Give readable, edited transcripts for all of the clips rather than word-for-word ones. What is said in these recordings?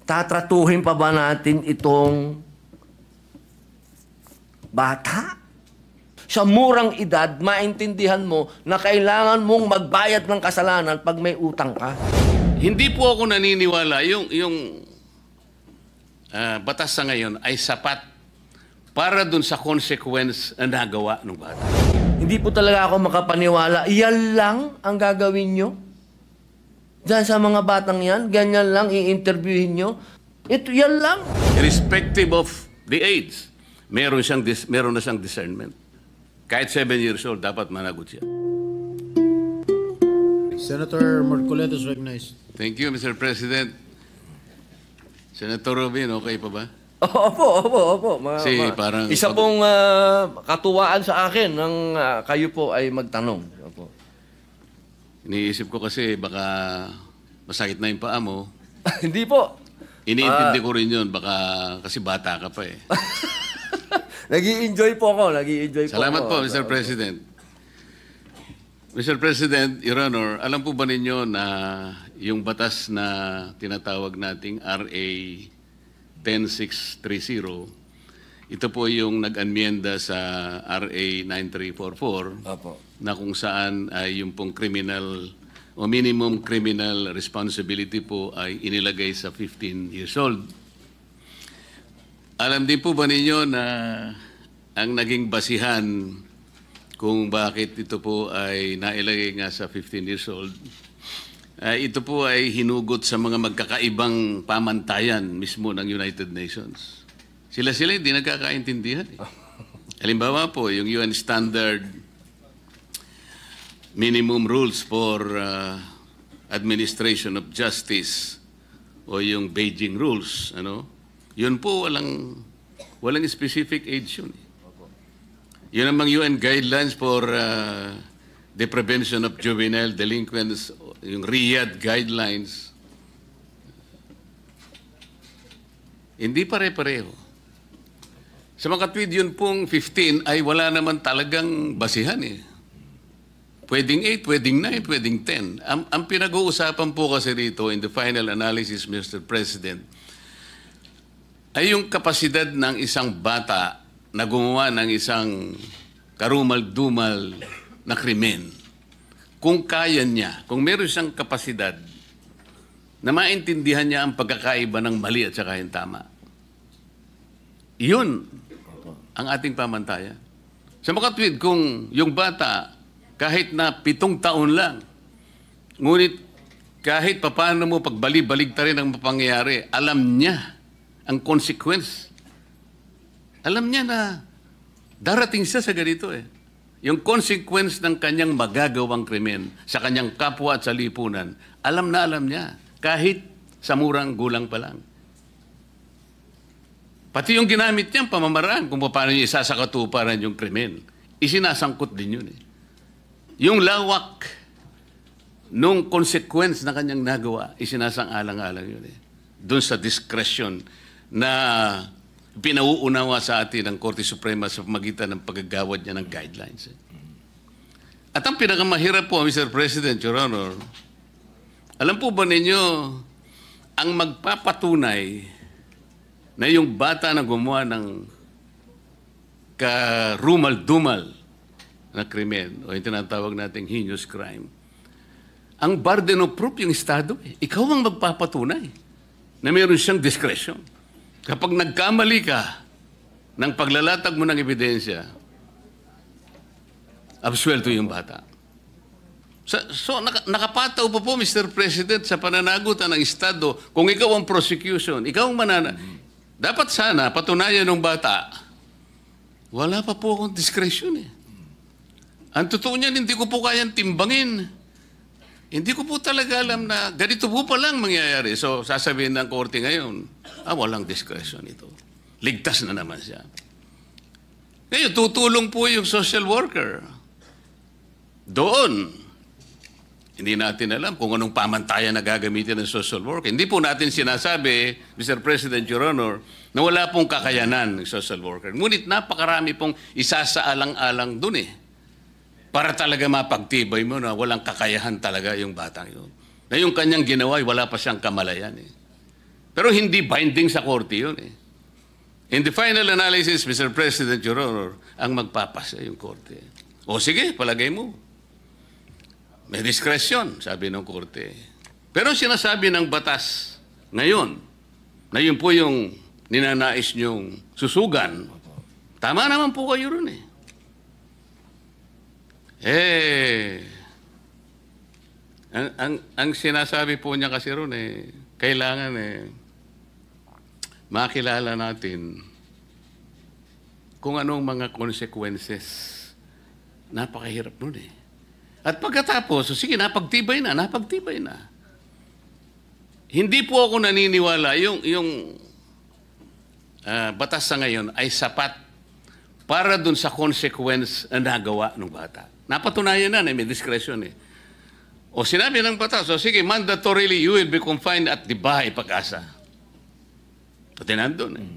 tatratuhin pa ba natin itong bata? Sa murang edad, maintindihan mo na kailangan mong magbayad ng kasalanan pag may utang ka. Hindi po ako naniniwala yung batas sa ngayon ay sapat para dun sa consequence na nagawa ng bata. Hindi po talaga ako makapaniwala. Yan lang ang gagawin nyo? Diyan sa mga batang yan, ganyan lang i-interviewin nyo? Yan lang. Irrespective of the age, meron na siyang discernment. Kahit 7 years old, dapat managot siya. Senator Marcoleta is recognized. Thank you, Mr. President. Senator Robin, okay pa ba? Opo. Parang isa pong katuwaan sa akin ng kayo po ay magtanong. Opo. Iniisip ko kasi baka masakit na yung paa mo. Hindi po. Iniintindi ko rin yun, baka kasi bata ka pa eh. Nag-i-enjoy po ako. Salamat po, Mr. President. Mr. President, Your Honor, alam po ba ninyo na yung batas na tinatawag nating RA 10630, ito po yung nag-anmienda sa RA 9344 Opo. na kung saan ay yung pong criminal o minimum criminal responsibility po ay inilagay sa 15 years old. Alam din po ba ninyo na ang naging basihan kung bakit ito po ay nailagay nga sa 15 years old, ito po ay hinugot sa mga magkakaibang pamantayan mismo ng United Nations. Sila hindi nagkakaintindihan. Halimbawa po, yung UN Standard Minimum Rules for Administration of Justice o yung Beijing Rules, yun po walang specific age yun. Yun namang UN Guidelines for the Prevention of Juvenile Delinquents, yung Riyadh Guidelines, hindi pare-pareho. Sa mga tweet yun pong 15 ay wala naman talagang basihan eh. Pwedeng 8, pwedeng 9, pwedeng 10. Ang pinag-uusapan po kasi dito in the final analysis, Mr. President, ay yung kapasidad ng isang bata na gumawa ng isang karumal-dumal na krimen. Kung kaya niya, kung meron siyang kapasidad na maintindihan niya ang pagkakaiba ng mali at saka yung tama. Yun ang ating pamantayan. Sa mga tweet, kung yung bata, kahit na 7 taon lang, ngunit kahit papaano mo pagbali-balig ta rin ang mapangyayari, alam niya ang consequence. Alam niya na darating siya sa ganito eh. Yung consequence ng kanyang magagawang krimen sa kanyang kapwa at sa lipunan, alam na alam niya. Kahit sa murang gulang pa lang. Pati yung ginamit niyang pamamaraan kung paano niya isasakatuparan yung krimen, isinasangkot din yun eh. Yung lawak nung consequence na kanyang nagawa, isinasang-alang-alang yun eh. Doon sa discretion na pinauunawa sa atin ng Korte Suprema sa pamagitan ng paggagawad niya ng guidelines. At ang pinakamahirap po, Mr. President, Your Honor, alam po ba ninyo, ang magpapatunay na yung bata na gumawa ng karumal-dumal na krimen o yung tinatawag nating heinous crime, ang burden of proof yung Estado. Ikaw ang magpapatunay na mayroon siyang discretion. Kapag nagkamali ka ng paglalatag mo ng ebidensya, absuelto yung bata. So nakapataw pa po, Mr. President, sa pananagutan ng Estado, kung ikaw ang prosecution, ikaw ang dapat sana patunayan ng bata, wala pa po akong discretion eh. Ang totoo niyan, hindi ko po kayang timbangin. Hindi ko po talaga alam na ganito po palang mangyayari. So, sasabihin ng korte ngayon, walang discretion ito. Ligtas na naman siya. Ngayon, tutulong po yung social worker. Doon, hindi natin alam kung anong pamantayan na gagamitin ng social worker. Hindi po natin sinasabi, Mr. President, Your Honor, na wala pong kakayanan ng social worker. Ngunit napakarami pong isasaalang-alang dun eh. Para talaga mapagtibay mo na walang kakayahan talaga yung batang yun. Na yung kanyang ginawa, wala pa siyang kamalayan eh. Pero hindi binding sa korte yun eh. In the final analysis, Mr. President, Your Honor, ang magpapasa yung korte. O sige, palagay mo. May diskresyon, sabi ng korte. Pero sinasabi ng batas ngayon, na yun po yung ninanais niyong susugan, tama naman po kayo ron eh. Ang sinasabi po niya kasi ron eh, kailangan makilala natin kung anong mga consequences. Napakahirap nun eh. At pagkatapos, sige, napagtibay na. Hindi po ako naniniwala yung batas sa ngayon ay sapat para dun sa consequence na nagawa ng bata. Napatunayan na, may discretion eh. O sinabi ng batas, o sige, mandatorily you will be confined at the bahay pag-asa. Pati nandun eh.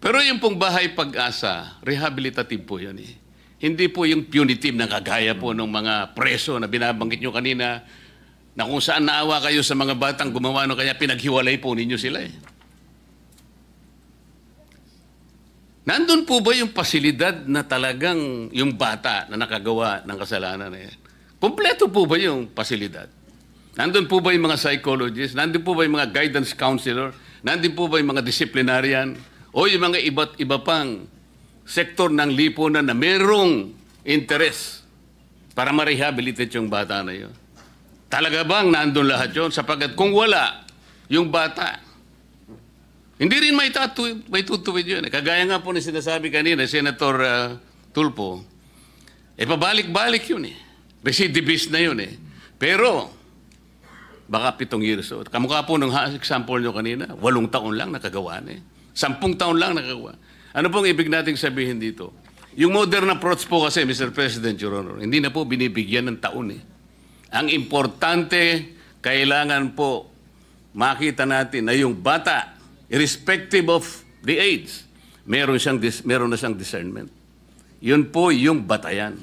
Pero yung pong bahay pag-asa, rehabilitative po yun eh. Hindi po yung punitive na kagaya po ng mga preso na binabanggit nyo kanina na kung saan naawa kayo sa mga batang gumawa no kaya pinaghiwalay po ninyo sila eh. Nandun po ba yung pasilidad na talagang yung bata na nakagawa ng kasalanan na yan? Kompleto po ba yung pasilidad? Nandun po ba yung mga psychologists? Nandun po ba yung mga guidance counselor? Nandun po ba yung mga disciplinarian? O yung mga iba't iba pang sektor ng lipunan na merong interes para ma-rehabilitate yung bata na yun? Talaga bang nandun lahat yun? Sapagkat kung wala, yung bata, hindi rin may tutuwid yun. Kagaya nga po na sinasabi kanina, Senator Tulfo, pabalik-balik yun eh. Recidivist na yun eh. Pero, baka 7 years old. Kamukha po nung example nyo kanina, 8 taon lang nakagawa na eh. 10 taon lang nakagawa. Ano pong ibig nating sabihin dito? Yung modern approach po kasi, Mr. President, Your Honor, hindi na po binibigyan ng taon eh. Ang importante, kailangan po makita natin na yung bata, irrespective of the age, meron na siyang discernment. Yun po yung batayan.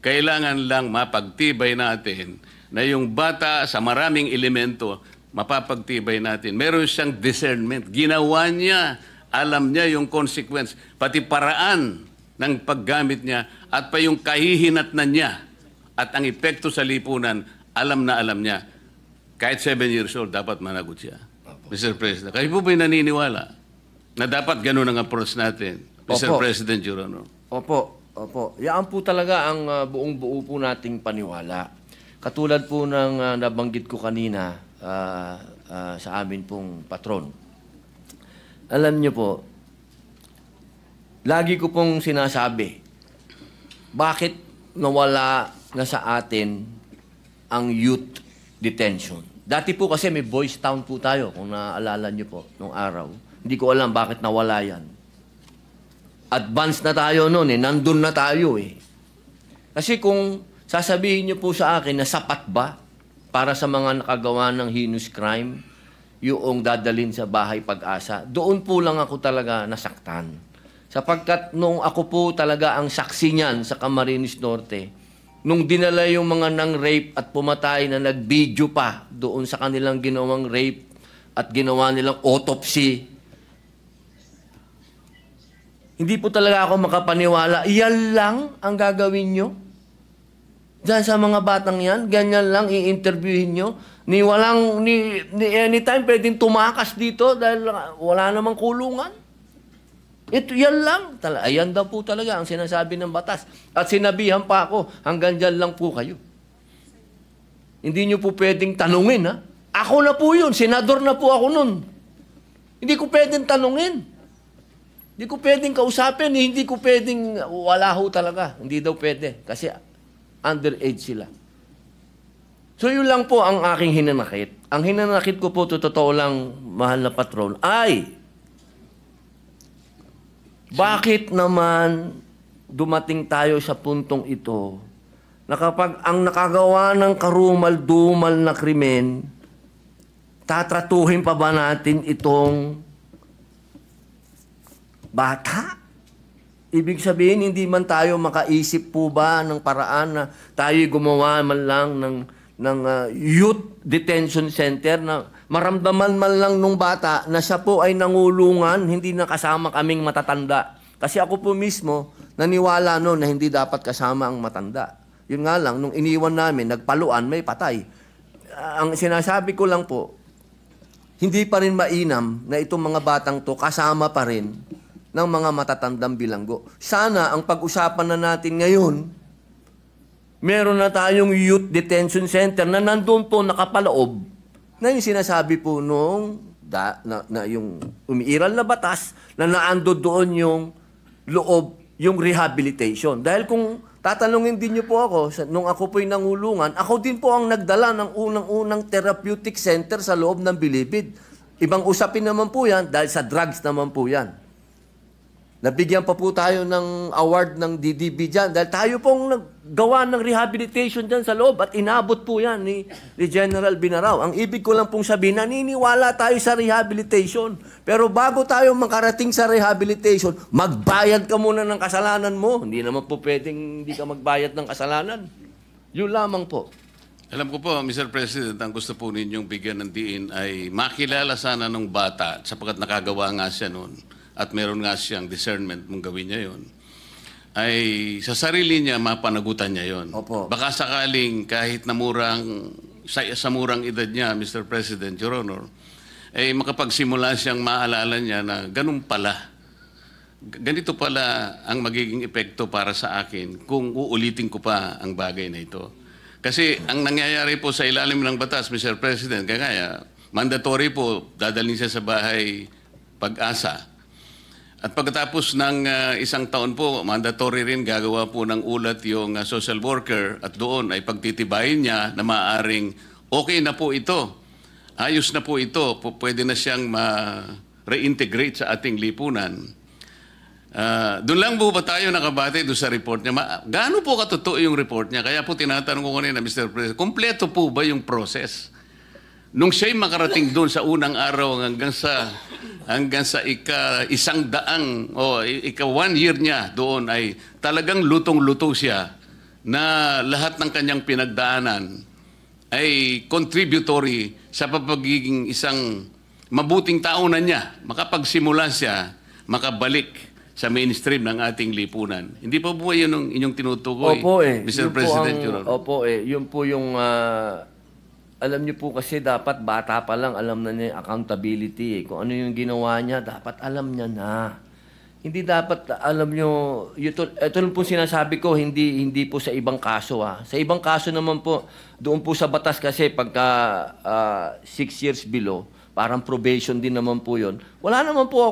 Kailangan lang mapagtibay natin na yung bata sa maraming elemento, mapapagtibay natin. Meron siyang discernment. Ginawa niya, alam niya yung consequence, pati paraan ng paggamit niya at pa yung kahihinatnan niya at ang epekto sa lipunan, alam niya. Kahit 7 years old, dapat managot siya. Mr. President, kayo po ba'y naniniwala na dapat ganun ang approach natin, Mr. President, Your Honor? Opo. Yan po talaga ang buong-buo po nating paniwala. Katulad po ng nabanggit ko kanina sa amin pong patron. Alam niyo po, lagi ko pong sinasabi, bakit nawala na sa atin ang youth detention? Dati po kasi may Boys Town po tayo, kung naaalala niyo po, nung araw. Hindi ko alam bakit nawala yan. Advance na tayo noon eh, nandun na tayo eh. Kasi kung sasabihin niyo po sa akin na sapat ba para sa mga nakagawa ng heinous crime, yung dadalhin sa bahay pag-asa, doon po lang ako talaga nasaktan. Sapagkat nung ako po talaga ang saksi niyan sa Camarines Norte, nung dinala yung mga nang-rape at pumatay na nag-video pa doon sa kanilang ginawang rape at ginawa nilang autopsy, hindi po talaga ako makapaniwala. Iyan lang ang gagawin nyo? Diyan sa mga batang yan, ganyan lang i-interviewin nyo? Ni anytime pwedeng tumakas dito dahil wala namang kulungan? Yan lang. Ayan daw po talaga ang sinasabi ng batas. At sinabihan pa ako, hanggang dyan lang po kayo. Hindi nyo po pwedeng tanungin, ha? Ako na po yun. Senador na po ako nun. Hindi ko pwedeng tanungin. Hindi ko pwedeng kausapin. Hindi ko pwedeng, wala ho talaga. Hindi daw pwede. Kasi underage sila. So yun lang po ang aking hinanakit. Ang hinanakit ko po, totoo lang, mahal na patron, ay bakit naman dumating tayo sa puntong ito na kapag ang nakagawa ng karumal-dumal na krimen, tatratuhin pa ba natin itong bata? Ibig sabihin, hindi man tayo makaisip po ba ng paraan na tayo gumawa man lang ng youth detention center na maramdaman man lang nung bata na siya po ay nangulungan, hindi na kasama kaming matatanda. Kasi ako po mismo, naniwala noon na hindi dapat kasama ang matanda. Yun nga lang, nung iniwan namin, nagpaluan, may patay. Ang sinasabi ko lang po, hindi pa rin mainam na itong mga batang to kasama pa rin ng mga matatandang bilanggo. Sana ang pag-usapan na natin ngayon, meron na tayong youth detention center na nandun po nakapaloob na yung sinasabi po nung na yung umiiral na batas na naando doon yung loob, yung rehabilitation. Dahil kung tatanungin din niyo po ako, nung ako po'y nangulungan, ako din po ang nagdala ng unang-unang therapeutic center sa loob ng Bilibid. Ibang usapin naman po yan dahil sa drugs naman po yan. Nabigyan pa po tayo ng award ng DDB dyan dahil tayo pong naggawa ng rehabilitation dyan sa loob at inabot po yan ni General Binarao. Ang ibig ko lang pong sabihin, naniniwala tayo sa rehabilitation. Pero bago tayo makarating sa rehabilitation, magbayad ka muna ng kasalanan mo. Hindi naman po pwedeng hindi ka magbayad ng kasalanan. Yun lamang po. Alam ko po, Mr. President, ang gusto po ninyong bigyan ng diin ay makilala sana ng bata sapagkat nakagawa nga siya noon at meron nga siyang discernment mong gawin niya yon, ay sa sarili niya mapanagutan niya yon. Opo. Baka sakaling kahit na sa murang edad niya, Mr. President, Your Honor, ay makapagsimula siyang maalala niya na ganun pala. Ganito pala ang magiging epekto para sa akin kung uulitin ko pa ang bagay na ito. Kasi ang nangyayari po sa ilalim ng batas, Mr. President, kaya mandatory po, dadalhin siya sa bahay Pag-asa. At pagkatapos ng isang taon po, mandatory rin gagawa po ng ulat yung social worker at doon ay pagtitibayin niya na maaaring okay na po ito, ayos na po ito, pwede na siyang ma-reintegrate sa ating lipunan. Doon lang po ba tayo nakabate doon sa report niya? Gaano po katotoo yung report niya? Kaya po tinatanong ko kanina, Mr. President, kumpleto po ba yung process? Nung siya'y makarating doon sa unang araw hanggang sa ika-100 o ika-1 year niya doon ay talagang lutong-luto siya na lahat ng kanyang pinagdaanan ay contributory sa pagiging isang mabuting tao na niya. Makapagsimula siya, makabalik sa mainstream ng ating lipunan. Hindi pa po yun ang inyong tinutukoy, Opo Mr. President, Your Honor? Opo yun po yung alam niyo po kasi dapat bata pa lang alam na niya yung accountability. Kung ano yung ginawa niya, dapat alam niya na. Hindi dapat alam niyo, ito lang po sinasabi ko, hindi po sa ibang kaso. Sa ibang kaso naman po, doon po sa batas kasi pagka 6 years below, parang probation din naman po yun. Wala naman po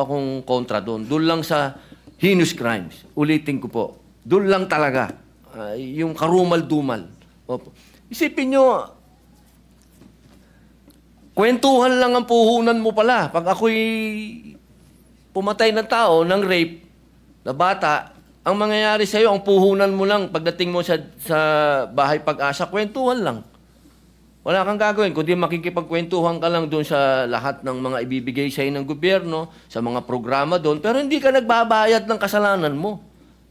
akong kontra doon. Doon lang sa heinous crimes. Ulitin ko po. Doon lang talaga. Yung karumal-dumal. Opo. Isipin nyo, kwentuhan lang ang puhunan mo pala. Pag ako'y pumatay ng tao, ng rape, na bata, ang mangyayari sa'yo, ang puhunan mo lang pagdating mo sa bahay Pag-asa, kwentuhan lang. Wala kang gagawin, kundi makikipagkwentuhan ka lang doon sa lahat ng mga ibibigay sa'yo ng gobyerno, sa mga programa doon, pero hindi ka nagbabayad ng kasalanan mo.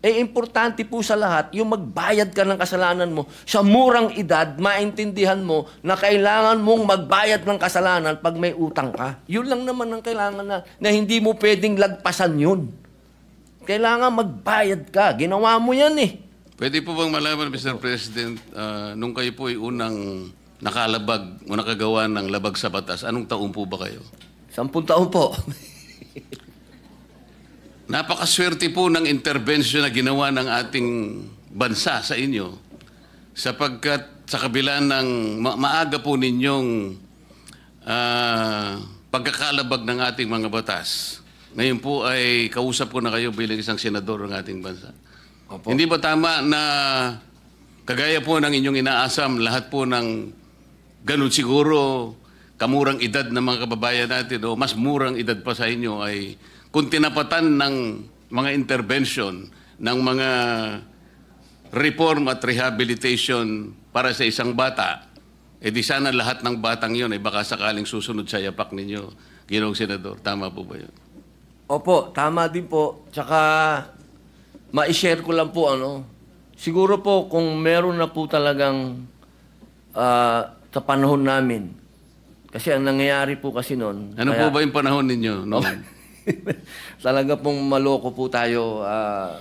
Importante po sa lahat, yung magbayad ka ng kasalanan mo, sa murang edad, maintindihan mo na kailangan mong magbayad ng kasalanan pag may utang ka. Yun lang naman ang kailangan na hindi mo pwedeng lagpasan yun. Kailangan magbayad ka. Ginawa mo yan eh. Pwede po bang malaman, Mr. President, nung kayo po ay unang nakalabag o nakagawa ng labag sa batas, anong taon po ba kayo? 10 taon po. Napakaswerte po ng intervention na ginawa ng ating bansa sa inyo sapagkat sa kabila ng maaga po ninyong pagkakalabag ng ating mga batas. Ngayon po ay kausap ko na kayo bilang isang senador ng ating bansa. Opo. Hindi ba tama na kagaya po ng inyong inaasam, lahat po ng ganun siguro kamurang edad ng mga kababayan natin o mas murang edad pa sa inyo ay kung tinapatan ng mga intervention, ng mga reform at rehabilitation para sa isang bata, di sana lahat ng batang yun ay baka sakaling susunod sa yapak ninyo, Ginoong Senador. Tama po ba yun? Opo, tama din po. Tsaka, ma-share ko lang po, siguro po kung meron na po talagang sa panahon namin. Kasi ang nangyayari po kasi noon... Ano po ba yung panahon ninyo? No? Talaga pong maloko po tayo,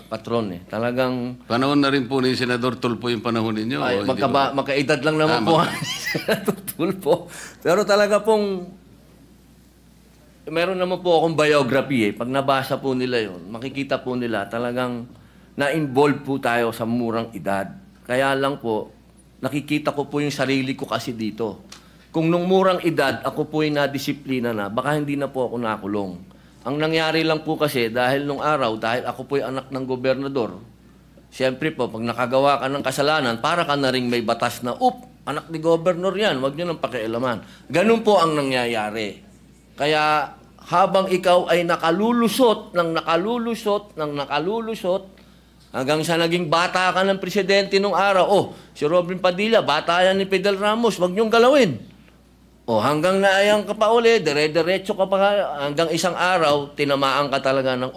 patron eh. Talagang... Panahon na rin po ni Senador Tulfo yung panahon ninyo? Ay, o hindi ba? magkaedad lang naman po. Tulfo. Pero talaga pong... Meron naman po akong biography eh. Pag nabasa po nila yon, makikita po nila talagang na-involve po tayo sa murang edad. Kaya lang po, nakikita ko po yung sarili ko kasi dito. Kung nung murang edad, ako po yung nadisiplina na, baka hindi na po ako nakulong. Ang nangyari lang po kasi, dahil nung araw, dahil ako po yung anak ng gobernador, siyempre po, pag nakagawa ka ng kasalanan, para ka na rin may batas na, anak ni gobernador yan, wag nyo nang pakialaman. Ganun po ang nangyayari. Kaya habang ikaw ay nakalulusot, hanggang sa naging bata ka ng presidente nung araw, si Robin Padilla, bata yan ni Fidel Ramos, wag niyong galawin. Hanggang naayang ka pa uli, dire-diretso ka pa, hanggang isang araw, tinamaan ka talaga ng,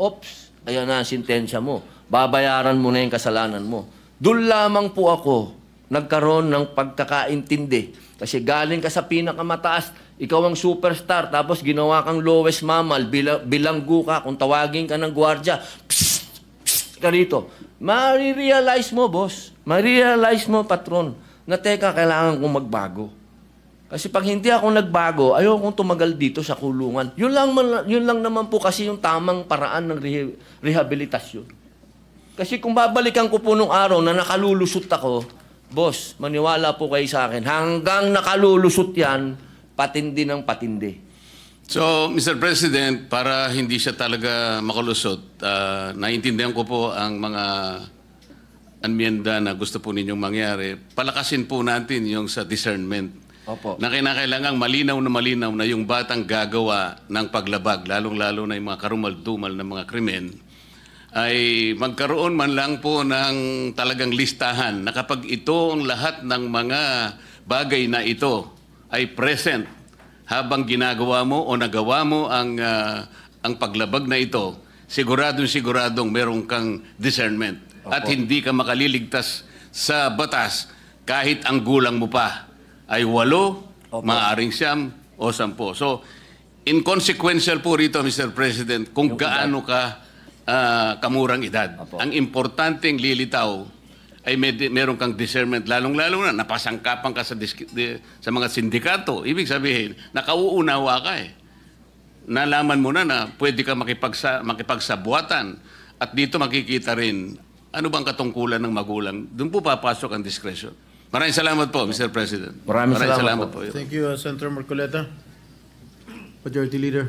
ayan na ang sintensya mo. Babayaran mo na yung kasalanan mo. Doon lamang po ako nagkaroon ng pagkakaintindi. Kasi galing ka sa pinakamataas, ikaw ang superstar, tapos ginawa kang lowest mammal, bilanggo ka, kung tawagin ka ng gwardya, ka rito. Marirealize mo, boss. Marirealize mo, patron, na teka, kailangan kong magbago. Kasi pag hindi ako nagbago, ayokong tumagal dito sa kulungan. Yun lang naman po kasi yung tamang paraan ng rehabilitasyon. Kasi kung babalikan ko po nung araw na nakalulusot ako, boss, maniwala po kayo sa akin, hanggang nakalulusot yan, patindi ng patindi. So, Mr. President, para hindi siya talaga makalusot, naiintindihan ko po ang mga anmiyenda na gusto po ninyong mangyari. Palakasin po natin yung sa discernment. Opo. Na kinakailangang malinaw na yung batang gagawa ng paglabag, lalong-lalo na yung mga karumal-dumal na mga krimen, ay magkaroon man lang po ng talagang listahan na kapag ito ang lahat ng mga bagay na ito ay present habang ginagawa mo o nagawa mo ang paglabag na ito, siguradong merong kang discernment. Opo. At hindi ka makaliligtas sa batas kahit ang gulang mo pa ay 8, Opo. maaaring 9 o 10. So, inconsequential po rito, Mr. President, kung gaano ka kamurang edad. Opo. Ang importanteng lilitaw ay meron kang discernment, lalong-lalo na napasangkapan ka sa mga sindikato. Ibig sabihin, nakauunawa ka eh. Nalaman mo na pwede ka makipagsabuatan. At dito makikita rin, ano bang katungkulan ng magulang? Doon po papasok ang discretion. Maraming salamat po, Mr. President. Maraming salamat po. Thank you, Senator Marcoleta. Majority Leader.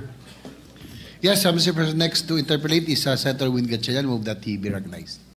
Yes, Mr. President, next to interpolate is Senator Win Gatchalian. Move that he be recognized.